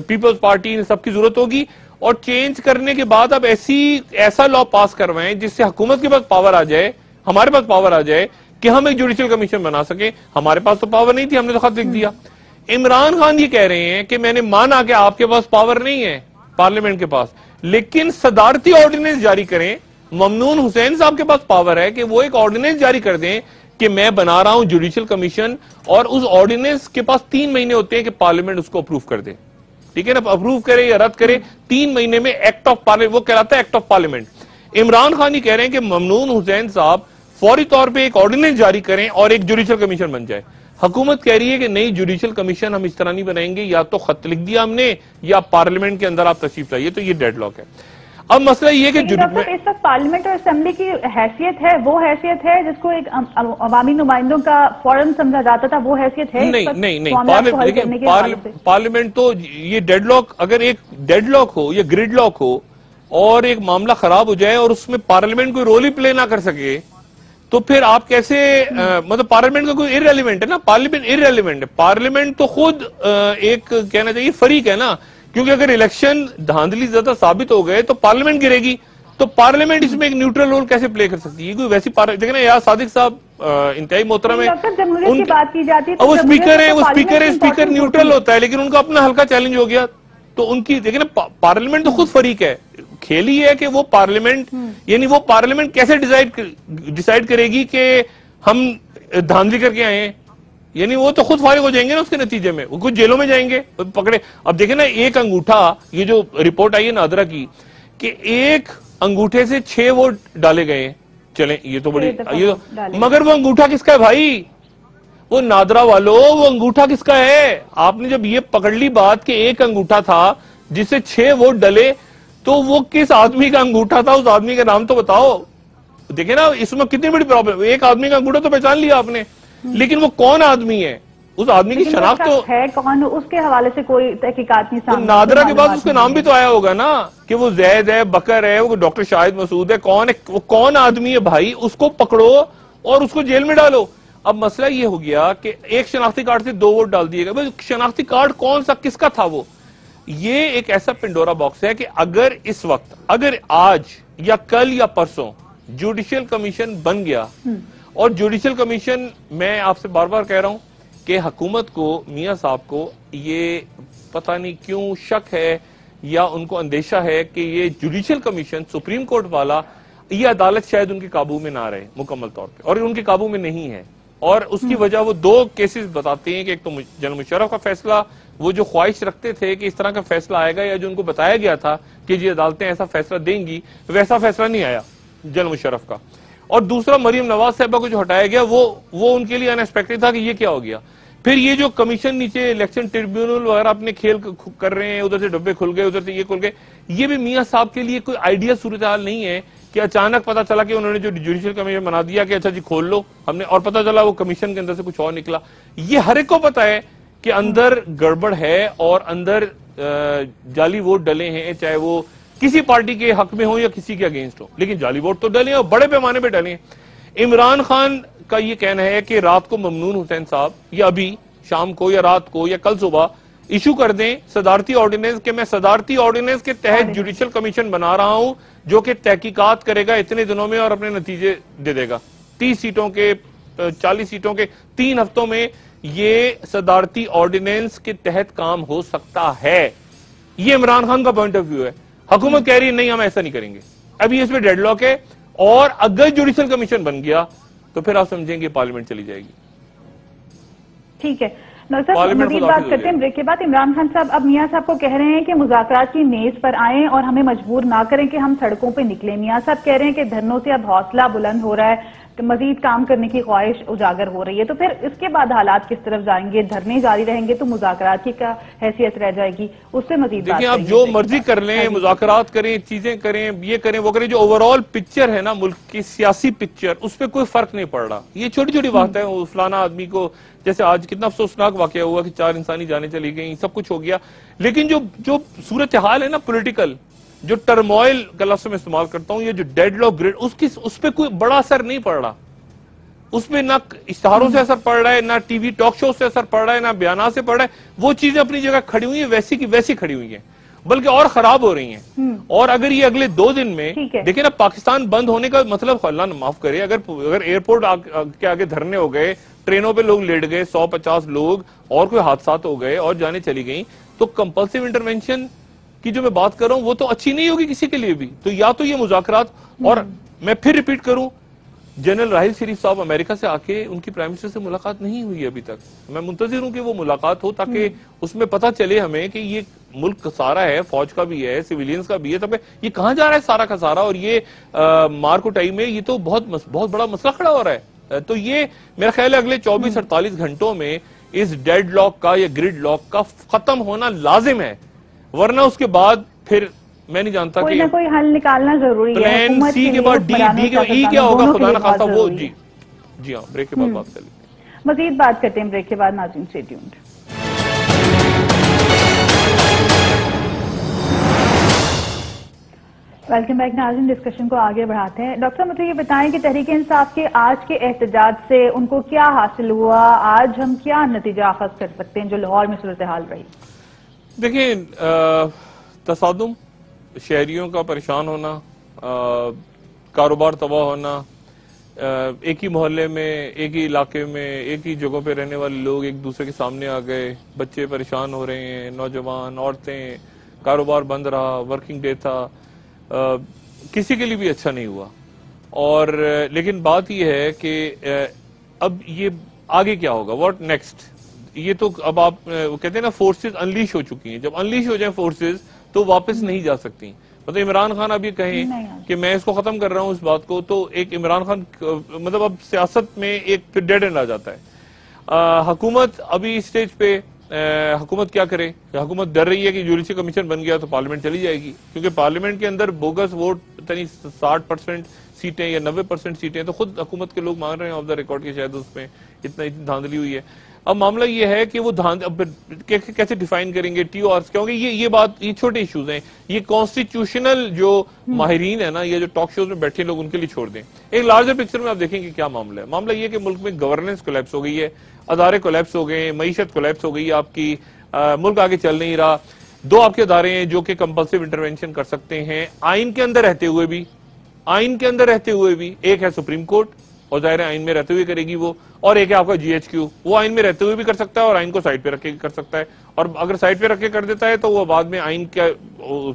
پیپلز پارٹی سب کی ضرورت ہوگی اور چینج کرنے کے بعد آپ ایسا لا پاس کروائیں جس سے حکومت کے پاس پاور آ جائے, ہمارے پاس پاور آ جائے کہ ہم ایک جوڈیشل کمیشن بنا سکیں. ہمارے پاس تو پاور نہیں تھی, ہم نے تو خط لکھ دیا. عمران خان یہ کہہ رہے ہیں کہ میں نے مانا کہ آپ کے پاس پاور نہیں ہے پارلیمنٹ کے پاس, لیکن صدارتی آرڈیننس جاری کریں. ممنون حسین صاحب کے پاس پاور ہے کہ وہ ایک آرڈیننس جاری کر دیں کہ میں بنا رہا ہوں جوڈیشل کمیشن, اور اس آرڈیننس کے پاس 3 مہینے ہوتے ہیں کہ پارلیمنٹ اس کو اپروو کر دے. ٹھیک ہے نا, اپروو کرے یا رد کرے 3 مہینے میں ایکٹ آف پارلیمنٹ, وہ کہلاتا ہے act of parliament. Imran Khan یہ کہہ رہے ہیں کہ ممنون حسین صاحب فوری طور پہ ایک آرڈیننس جاری کریں اور ایک جوڈیشل کمیشن بن جائے. حکومت کہہ رہی ہے کہ نہیں, جوڈیشل کمیشن ہم اس طرح نہیں بنائیں گے, یا تو خط لکھ دیا ہم نے یا پارلیمنٹ کے اندر آپ تشریف لائیے. تو یہ ڈیڈ لاک ہے. اب مسئلہ یہ کہ اس وقت پارلیمنٹ اور اسمبلی کی حیثیت ہے, وہ حیثیت ہے جس کو ایک عوامی نمائندوں کا فورم سمجھا جاتا تھا, وہ حیثیت ہے؟ نہیں, پارلیمنٹ تو یہ ڈیڈ لاک, اگر ایک ڈیڈ لاک ہو یا گریڈ لاک ہو اور ایک معاملہ خراب ہو جائے اور اس میں پارلیمنٹ کوئی رول ہی پلے نہ کر سکے تو پھر آپ کیسے, مطلب پارلیمنٹ کا کوئی ارریلیونٹ ہے نا, پارلیمنٹ ارریلیونٹ ہے. پارلیمنٹ تو خود ایک کہنا چاہیے فریق ہے نا, کیونکہ اگر الیکشن دھاندلی زیادہ ثابت ہو گئے تو پارلیمنٹ گرے گی, تو پارلیمنٹ اس میں ایک نیوٹرل رول کیسے پلے کر سکتی ہے؟ کوئی ویسی دیکھیں نا, یار صادق صاحب انتہائی محترم ہے, وہ اسپیکر ہے, وہ اسپیکر نیوٹرل ہوتا ہے, لیکن ان کا اپنا ہلکا چیلنج ہو گیا. تو ان کی دیکھیں نا, پارلیمنٹ تو خود فریق ہے, کھیل ہی ہے کہ وہ پارلیمنٹ, یعنی وہ پارلیمنٹ کیسے ڈیسائیڈ کرے گی کہ ہم دھاندلی کر کے آئے ہیں. یعنی وہ تو خود فارغ ہو جائیں گے نا اس کے نتیجے میں, وہ کچھ جیلوں میں جائیں گے پکڑے. اب دیکھیں نا, ایک انگوٹھا, یہ جو رپورٹ آئی ہے نادرا کی کہ ایک انگوٹھے سے 6 ووٹ ڈالے گئے ہیں. چلیں یہ تو بڑی, مگر وہ انگوٹھا کس کا ہے بھائی؟ وہ نادرا والو, وہ انگوٹھا کس کا ہے؟ آپ نے جب یہ پکڑ لی بات کہ ایک انگوٹھا تھا جس سے 6 ووٹ ڈلے, تو وہ کس آدمی کا انگوٹھا تھا؟ اس آدمی کا نام تو بتاؤ. دیکھیں نا اس میں کتنی بڑی پرابلم. ایک آدمی کا انگوٹھا تو پہچان لیا آپ نے, لیکن وہ کون آدمی ہے, اس آدمی کی شناخت تو ہے کون, اس کے حوالے سے کوئی تحقیقات نہیں سامنے. نادرا کے بعد اس کا نام بھی تو آیا ہوگا نا کہ وہ زید ہے, بکر ہے, وہ ڈاکٹر شاہد مسعود ہے, کون ہے, وہ کون آدمی ہے بھائی؟ اس کو پکڑو اور اس کو جیل میں ڈالو. اب مسئلہ یہ ہو گیا کہ ایک شناختی کارڈ سے 2 ووٹ ڈال دیے گئے. شناختی کارڈ کون سا, کس کا تھا وہ؟ یہ ایک ایسا پنڈورا باکس ہے کہ اگر اس وقت, اگر آج یا کل یا پرسوں جوڈیشل کمیشن بن گیا, اور جوڈیشل کمیشن, میں آپ سے بار بار کہہ رہا ہوں کہ حکومت کو, میاں صاحب کو یہ پتہ نہیں کیوں شک ہے یا ان کو اندیشہ ہے کہ یہ جوڈیشل کمیشن سپریم کورٹ والا, یہ عدالت شاید ان کے قابو میں نہ رہے مکمل طور پہ, اور ان کے قابو میں نہیں ہے. اور اس کی وجہ وہ 2 کیسز بتاتے ہیں کہ ایک تو جنرل مشرف کا فیصلہ, وہ جو خواہش رکھتے تھے کہ اس طرح کا فیصلہ آئے گا, یا جو ان کو بتایا گیا تھا کہ یہ عدالتیں ایسا فیصلہ دیں گی, ویسا فیصلہ نہیں آیا جنرل مشرف کا. اور دوسرا مریم نواز صاحبہ کو جو ہٹایا گیا, وہ ان کے لیے ان ایکسپیکٹڈ تھا کہ یہ کیا ہو گیا. پھر یہ جو کمیشن نیچے الیکشن ٹریبیونل وغیرہ اپنے کھیل کر رہے ہیں, ادھر سے ڈبے کھل گئے, ادھر سے یہ کھل گئے, یہ بھی میاں صاحب کے لیے کوئی آئیڈیا صورتحال نہیں ہے کہ اچانک پتا چلا کہ انہوں نے جو جوڈیشل کمیشن بنا دیا کہ اچھا جی کھول لو ہم نے, اور پتا چلا وہ کمیشن کے اندر سے کچھ اور نکلا. یہ ہر ایک کو پتا ہے کہ اندر گڑبڑ ہے اور اندر جعلی ووٹ ڈلے ہیں, چاہے وہ کسی پارٹی کے حق میں ہو یا کسی کے اگینسٹ ہو, لیکن جعلی ووٹ تو ڈلے ہیں اور بڑے پیمانے پہ ڈلے ہیں. عمران خان کا یہ کہنا ہے کہ رات کو ممنون حسین صاحب, یا ابھی شام کو یا رات کو یا کل صبح ایشو کر دیں صدارتی آرڈیننس کہ میں صدارتی آرڈیننس کے تحت جوڈیشل کمیشن بنا رہا ہوں جو کہ تحقیقات کرے گا اتنے دنوں میں اور اپنے نتیجے دے دے گا. 30 سیٹوں کے 40 سیٹوں کے 3 ہفتوں میں یہ صدارتی آرڈیننس کے تحت کام ہو سکتا ہے. یہ عمران خان کا پوائنٹ آف ویو ہے. حکومت کہہ رہی ہے نہیں ہم ایسا نہیں کریں گے. ابھی اس میں ڈیڈ لاک ہے, اور اگر جوڈیشل کمیشن بن گیا تو پھر آپ سمجھیں گے پارلیمنٹ چلی جائے گی. ٹھیک ہے, مزید بات کرتے ہیں بریک کے بعد. عمران خان صاحب اب میاں صاحب کو کہہ رہے ہیں کہ مذاکرات کی میز پر آئیں اور ہمیں مجبور نہ کریں کہ ہم سڑکوں پہ نکلیں. میاں صاحب کہہ رہے ہیں کہ دھرنوں سے اب حوصلہ بلند ہو رہا ہے, مزید کام کرنے کی خواہش اجاگر ہو رہی ہے، تو پھر اس کے بعد حالات کس طرف جائیں گے؟ دھرنے جاری رہیں گے تو مذاکرات کی کیا حیثیت رہ جائے گی؟ اس سے مزید دیکھیں آپ جو مرضی کر لیں، مذاکرات کریں، چیزیں کریں، یہ کریں وہ کریں، جو اوورال پکچر ہے نا ملک کی سیاسی پکچر، اس پہ کوئی فرق نہیں پڑ رہا. یہ چھوٹی چھوٹی بات ہے، فلانا آدمی کو جیسے آج کتنا افسوسناک واقعہ ہوا کہ 4 انسانی جانیں چلی گئیں، سب کچھ ہو گیا، لیکن جو صورتحال ہے نا پولیٹیکل، جو ٹرموائل کا لفظ میں استعمال کرتا ہوں، یہ جو ڈیڈ لاک گریڈ، اس پہ کوئی بڑا اثر نہیں پڑ رہا. اس پہ نہ اشتہاروں سے اثر پڑ رہا ہے، نہ ٹی وی ٹاک شو سے اثر پڑ رہا ہے، نہ بیانات سے پڑ رہا ہے. وہ چیزیں اپنی جگہ کھڑی ہوئی ہیں، ویسی کی ویسی کھڑی ہوئی ہیں، بلکہ اور خراب ہو رہی ہیں. اور اگر یہ اگلے 2 دن میں دیکھیں نا، پاکستان بند ہونے کا مطلب، اللہ نے معاف کرے، اگر ایئرپورٹ کے آگے دھرنے ہو گئے، ٹرینوں پہ لوگ لیٹ گئے، 150 لوگ، اور کوئی حادثات ہو گئے اور جانے چلی گئیں، تو کمپلسیو انٹرونشن کی جو میں بات کر رہا ہوں وہ تو اچھی نہیں ہوگی کسی کے لیے بھی. تو یا تو یہ مذاکرات، اور میں پھر ریپیٹ کروں، جنرل راحیل شریف صاحب امریکہ سے آ کے ان کی پرائم منسٹر سے ملاقات نہیں ہوئی ابھی تک. میں منتظر ہوں کہ وہ ملاقات ہو، تاکہ اس میں پتہ چلے ہمیں کہ یہ ملک سارا ہے، فوج کا بھی ہے، سویلینز کا بھی ہے، تب یہ کہاں جا رہا ہے سارا کا سارا. اور یہ مار کوٹائی میں یہ تو بہت بڑا مسئلہ کھڑا ہو رہا ہے. تو یہ میرا خیال ہے اگلے 24-48 گھنٹوں میں اس ڈیڈ لاک کا یا گریڈ لاک کا ختم ہونا لازم ہے، ورنہ اس کے بعد پھر میں نہیں جانتا کوئی نہ کوئی حل نکالنا ضروری ہے. پلان سی کے بعد ڈی کیا ہوگا خدا نہ خواستہ وہ. جی ہاں، بریک کے بعد بات کر لیتے ہیں. مزید بات کرتے ہیں بریک کے بعد. ناظرین اسٹے ٹیونڈ. ویلکم بیک ناظرین، ڈسکشن کو آگے بڑھاتے ہیں. ڈاکٹر صاحب مجھے یہ بتائیں کہ تحریک انصاف کے آج کے احتجاج سے ان کو کیا حاصل ہوا؟ آج ہم کیا نتیجہ اخذ کر سکتے ہیں جو لاہور میں صورتحال رہی؟ دیکھیں، تصادم، شہریوں کا پریشان ہونا، کاروبار تباہ ہونا، ایک ہی محلے میں، ایک ہی علاقے میں، ایک ہی جگہوں پہ رہنے والے لوگ ایک دوسرے کے سامنے آ گئے، بچے پریشان ہو رہے ہیں، نوجوان، عورتیں، کاروبار بند رہا، ورکنگ ڈے تھا، کسی کے لیے بھی اچھا نہیں ہوا. اور لیکن بات یہ ہے کہ اب یہ آگے کیا ہوگا، واٹ نیکسٹ؟ یہ تو اب آپ کہتے ہیں نا فورسز انلیش ہو چکی ہیں. جب انلیش ہو جائیں فورسز تو واپس نہیں جا سکتی. مطلب عمران خان اب یہ کہیں کہ میں اس کو ختم کر رہا ہوں اس بات کو، تو ایک عمران خان مطلب اب سیاست میں ایک پھر ڈیڈ اینڈ آ جاتا ہے. حکومت ابھی اس سٹیج پہ حکومت کیا کرے؟ حکومت ڈر رہی ہے کہ جوڈیشل کمیشن بن گیا تو پارلیمنٹ چلی جائے گی، کیونکہ پارلیمنٹ کے اندر بوگس ووٹ 60% سیٹیں یا 90% سیٹیں، تو خود حکومت کے لوگ مان رہے ہیں آف دا ریکارڈ کے شاید اس میں اتنی دھاندلی ہوئی ہے. اب معاملہ یہ ہے کہ وہ کیسے ڈیفائن کریں گے ٹی او آرز، کیونکہ یہ بات، یہ چھوٹے ایشوز ہیں. یہ کانسٹیٹیوشنل جو ماہرین ہیں نا، یہ جو ٹاک شوز میں بیٹھے لوگ، ان کے لیے چھوڑ دیں. ایک لارجر پکچر میں آپ دیکھیں کہ کیا معاملہ ہے. معاملہ یہ کہ ملک میں گورننس کولیپس ہو گئی ہے، ادارے کولیپس ہو گئے ہیں، معیشت کولیپس ہو گئی ہے آپ کی، ملک آگے چل نہیں رہا. 2 آپ کے ادارے ہیں جو کہ کمپلسیو انٹرونشن کر سکتے ہیں آئین کے اندر رہتے ہوئے بھی. ایک ہے سپریم کورٹ، اور ظاہر آئین میں رہتے ہوئے کرے گی وہ، اور ایک ہے آپ کا جی ایچ کیو، وہ آئین میں رہتے ہوئے بھی کر سکتا ہے اور آئین کو سائڈ پہ رکھ کے کر سکتا ہے. اور اگر سائڈ پہ رکھ کے کر دیتا ہے تو وہ بعد میں آئین کا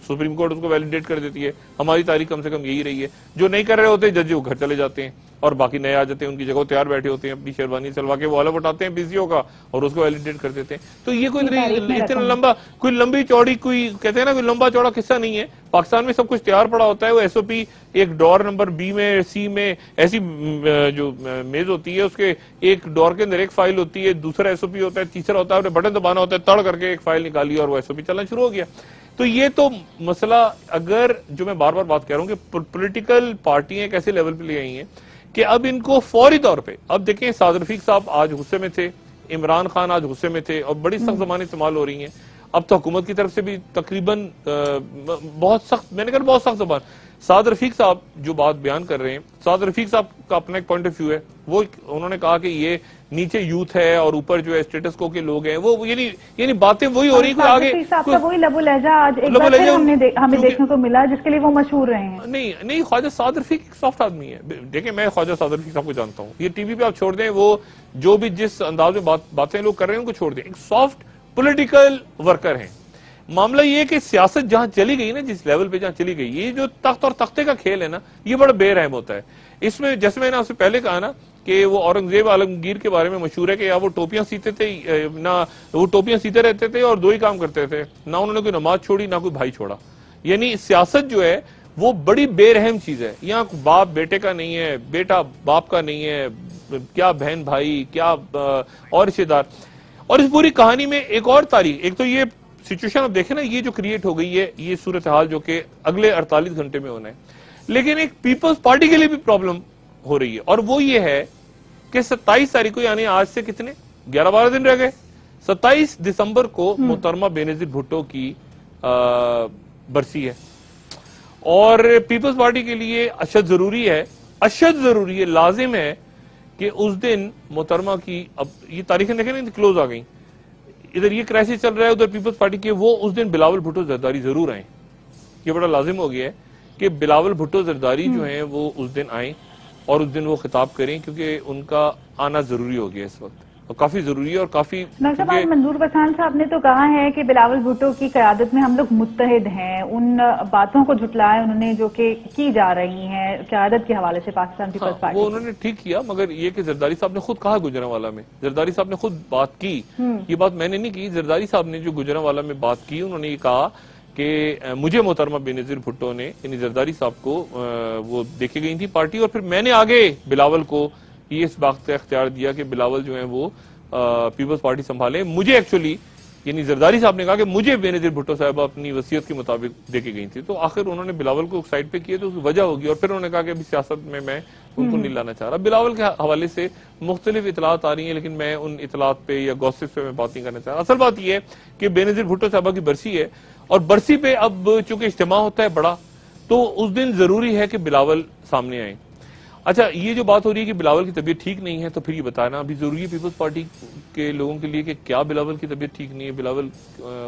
سپریم کورٹ اس کو ویلیڈیٹ کر دیتی ہے. ہماری تاریخ کم سے کم یہی رہی ہے. جو نہیں کر رہے ہوتے جج وہ گھر چلے جاتے ہیں اور باقی نئے آ جاتے ہیں، ان کی جگہ تیار بیٹھے ہوتے ہیں، اپنی شیروانی سلوا کے وہ الگ اٹھاتے ہیں پی سی او کا اور اس کو ویلیڈیٹ کر دیتے ہیں. تو یہ کوئی اتنا کوئی لمبی چوڑی، کوئی کہتے ہیں نا کوئی لمبا چوڑا قصہ نہیں ہے. پاکستان میں سب کچھ تیار پڑا ہوتا ہے. وہ ایس او پی ایک ڈور نمبر بی میں، سی میں، ایسی جو میز ہوتی ہے اس کے ایک ڈور کے اندر ایک فائل ہوتی ہے، دوسرا ایس او پی ہوتا ہے، تیسرا ہوتا ہے، بٹن دبانا ہوتا ہے، تڑ کر کے ایک فائل نکالی اور وہ ایس او پی چلنا شروع ہو گیا. تو یہ تو مسئلہ، اگر جو میں بار بار بات کہہ رہا ہوں کہ پولیٹیکل پارٹیاں ایک ایسے لیول پہ لے آئی ہیں کہ اب ان کو فوری طور پہ، اب دیکھیں سعد رفیق صاحب آج غصے میں تھے، عمران خان آج غصے میں تھے، اور بڑی سخت زبانیں استعمال ہو رہی ہیں. اب تو حکومت کی طرف سے بھی تقریباً بہت سخت، میں نے کہا بہت سخت زبان. سعد رفیق صاحب جو بات بیان کر رہے ہیں، سعد رفیق صاحب کا اپنا ایک پوائنٹ آف ویو ہے. وہ انہوں نے کہا کہ یہ نیچے یوتھ ہے اور اوپر جو ہے اسٹیٹس کو کے لوگ ہیں، وہ یعنی باتیں وہی ہو رہی ہیں. آگے وہی لب و لہجہ آج ایک بار پھر ہمیں دیکھنے کو ملا جس کے لیے وہ مشہور رہے ہیں. نہیں، خواجہ سعد رفیق ایک سافٹ آدمی ہے. دیکھیں میں خواجہ سعد رفیق صاحب کو جانتا ہوں. یہ ٹی وی پہ آپ چھوڑ دیں، وہ جو بھی جس انداز میں باتیں لوگ کر رہے ہیں ان کو چھوڑ دیں. ایک سافٹ پولیٹیکل ورکر ہیں. معاملہ یہ ہے کہ سیاست جہاں چلی گئی نا، جس لیول پہ جہاں چلی گئی، یہ جو تخت اور تختے کا کھیل ہے نا، یہ بڑا بے رحم ہوتا ہے. اس میں جیسے میں نے آپ سے پہلے کہا نا کہ وہ اورنگزیب عالمگیر کے بارے میں مشہور ہے کہ یا وہ ٹوپیاں سیتے تھے، نہ وہ ٹوپیاں سیتے رہتے تھے اور 2 ہی کام کرتے تھے، نہ انہوں نے کوئی نماز چھوڑی نہ کوئی بھائی چھوڑا. یعنی سیاست جو ہے وہ بڑی بے رحم چیز ہے. یہاں باپ بیٹے کا نہیں ہے, بیٹا باپ کا نہیں ہے, کیا بہن بھائی, کیا اور رشتے دار. اور اس پوری کہانی میں ایک اور تاریخ, ایک تو یہ سچویشن آپ دیکھیں نا, یہ جو کریٹ ہو گئی ہے, یہ صورتحال جو کہ اگلے 48 گھنٹے میں ہونا ہے, لیکن ایک پیپلز پارٹی کے لیے بھی پرابلم ہو رہی ہے, اور وہ یہ ہے کہ 27 تاریخ کو, یعنی آج سے کتنے 11-12 دن رہ گئے, 27 دسمبر کو محترمہ بینظیر بھٹو کی برسی ہے, اور پیپلز پارٹی کے لیے اشد ضروری ہے, لازم ہے کہ اس دن محترمہ کی, اب یہ تاریخیں دیکھیں نا کلوز آ گئیں, ادھر یہ کرائسس چل رہا ہے, ادھر پیپلز پارٹی کے, وہ اس دن بلاول بھٹو زرداری ضرور آئیں. یہ بڑا لازم ہو گیا ہے کہ بلاول بھٹو زرداری جو ہیں وہ اس دن آئیں اور اس دن وہ خطاب کریں, کیونکہ ان کا آنا ضروری ہو گیا اس وقت, اور کافی ضروری ہے. اور کافی ڈاکٹر صاحب, منظور پٹھان صاحب نے تو کہا ہے کہ بلاول بھٹو کی قیادت میں ہم لوگ متحد ہیں, ان باتوں کو جھٹلایا انہوں نے جو کہ کی جا رہی ہیں قیادت کے حوالے سے پاکستان پیپلز پارٹی. وہ انہوں نے ٹھیک کیا, مگر یہ کہ زرداری صاحب نے خود کہا گجرانوالہ میں, زرداری صاحب نے خود بات کی, یہ بات میں نے نہیں کی, زرداری صاحب نے جو گجرانوالہ میں بات کی, انہوں نے یہ کہا کہ مجھے محترمہ بینظیر بھٹو نے, یعنی زرداری صاحب کو وہ دیکھی گئی تھی پارٹی, اور پھر میں نے آگے بلاول کو یہ اس بات کا اختیار دیا کہ بلاول جو ہیں وہ پیپلز پارٹی سنبھالیں. مجھے ایکچولی, یعنی زرداری صاحب نے کہا کہ مجھے بینظیر بھٹو صاحبہ اپنی وصیت کے مطابق دے کے گئی تھی, تو آخر انہوں نے بلاول کو سائڈ پہ کیا, تو اس کی وجہ ہوگی, اور پھر انہوں نے کہا کہ ابھی سیاست میں ان کو نہیں لانا چاہ رہا. بلاول کے حوالے سے مختلف اطلاعات آ رہی ہیں, لیکن میں ان اطلاعات پہ یا گوسپس پہ میں بات نہیں کرنا چاہ رہا. اصل بات یہ ہے کہ بینظیر بھٹو صاحبہ کی برسی ہے, اور برسی پہ اب چونکہ اجتماع ہوتا ہے بڑا, تو اس دن ضروری ہے کہ بلاول سامنے آئیں. اچھا, یہ جو بات ہو رہی ہے کہ بلاول کی طبیعت ٹھیک نہیں ہے, تو پھر یہ بتانا ابھی ضروری ہے پیپلز پارٹی کے لوگوں کے لیے کہ کیا بلاول کی طبیعت ٹھیک نہیں ہے, بلاول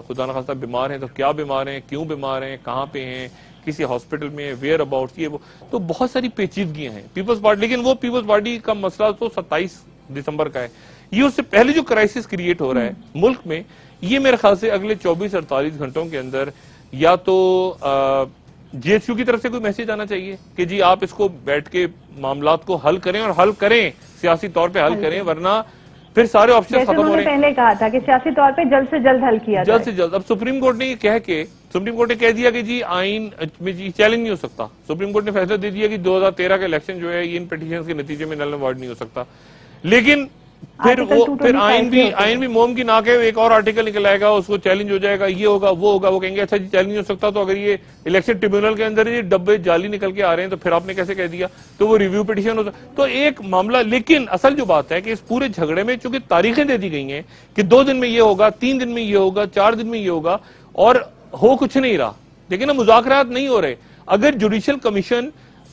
خدا نخواستہ بیمار ہیں تو کیا بیمار ہیں, کیوں بیمار ہیں, کہاں پہ ہیں, کسی ہاسپٹل میں, ویئر اباؤٹ, یہ وہ, تو بہت ساری پیچیدگیاں ہیں پیپلز پارٹی. لیکن وہ پیپلز پارٹی کا مسئلہ تو 27 دسمبر کا ہے. یہ اس سے پہلے جو کرائسس کریٹ ہو رہا ہے ملک میں, یہ میرے خیال سے اگلے 24-48 گھنٹوں کے اندر یا تو جی ایچ یو کی طرف سے کوئی میسج آنا چاہیے کہ جی آپ اس کو بیٹھ کے معاملات کو حل کریں, اور حل کریں, سیاسی طور پہ حل کریں, ورنہ پھر سارے آپشن ختم ہو رہے ہیں. پہلے کہا تھا کہ سیاسی طور پہ جلد سے جلد حل کیا جائے, جلد سے جلد. اب سپریم کورٹ نے یہ سپریم کورٹ نے کہہ دیا کہ جی آئین میں چیلنج نہیں ہو سکتا. سپریم کورٹ نے فیصلہ دے دیا کہ 2013 کا الیکشن جو ہے یہ ان پیٹیشنز کے نتیجے میں نل اینڈ وائڈ نہیں ہو سکتا. لیکن پھر آئین بھی موم کی ناک ہے, ایک اور آرٹیکل نکل آئے گا, اس کو چیلنج ہو جائے گا, یہ ہوگا وہ ہوگا, وہ کہیں گے اچھا جی چیلنج نہیں ہو سکتا, تو اگر یہ الیکشن ٹریبیونل کے اندر یہ ڈبے جعلی نکل کے آ رہے ہیں تو پھر آپ نے کیسے کہہ دیا, تو وہ ریویو پیٹیشن ہوتا, تو ایک معاملہ. لیکن اصل جو بات ہے کہ اس پورے جھگڑے میں چونکہ تاریخیں دے دی گئی ہیں کہ 2 دن میں یہ ہوگا, 3 دن میں یہ ہوگا, 4 دن میں یہ ہوگا, اور ہو کچھ نہیں رہا. لیکن مذاکرات نہیں ہو رہے. اگر جوڈیشل کمیشن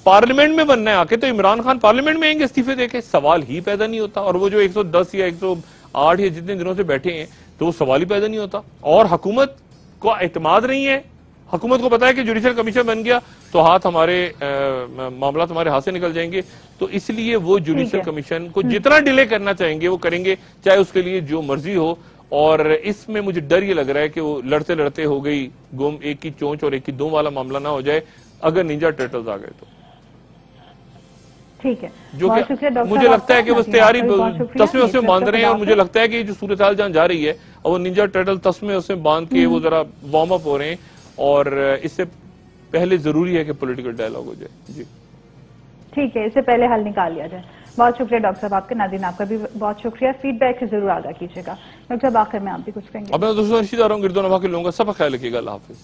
پارلیمنٹ میں بننا ہے آ کے, تو عمران خان پارلیمنٹ میں آئیں گے استعفے دے کے, سوال ہی پیدا نہیں ہوتا. اور وہ جو 110 یا 108 یا جتنے دنوں سے بیٹھے ہیں, تو وہ سوال ہی پیدا نہیں ہوتا. اور حکومت کو اعتماد نہیں ہے, حکومت کو پتا ہے کہ جوڈیشل کمیشن بن گیا تو معاملات ہمارے ہاتھ سے نکل جائیں گے. تو اس لیے وہ جوڈیشل کمیشن کو جتنا ڈیلے کرنا چاہیں گے وہ کریں گے, چاہے اس کے لیے جو مرضی ہو. اور اس میں مجھے ڈر یہ لگ رہا ہے کہ وہ لڑتے لڑتے ہو گئی گم, ایک کی چونچ اور ایک کی دم والا معاملہ نہ ہو جائے اگر نینجا ٹرٹلز آ گئے تو. ٹھیک ہے, جو کہ مجھے لگتا ہے کہ بس تیاری تسمے اس میں باندھ رہے ہیں, اور مجھے لگتا ہے کہ جو صورتحال جہاں جا رہی ہے اور وہ نینجا ٹرٹل تسمے اس میں باندھ کے وہ ذرا وارم اپ ہو رہے ہیں, اور اس سے پہلے ضروری ہے کہ پولیٹیکل ڈائلاگ ہو جائے. جی ٹھیک ہے, اس سے پہلے حل نکال لیا جائے. بہت شکریہ ڈاکٹر صاحب آپ کے. ناظرین آپ کا بھی بہت شکریہ, فیڈ بیک سے ضرور آگاہ کیجیے گا. ڈاکٹر صاحب آخر میں آپ بھی کچھ کہیں گے؟ اب میں دوستوں رشید آ رہا ہوں, گردو نواح کے لوگوں کا سب کا خیال رکھیے گا. اللہ حافظ.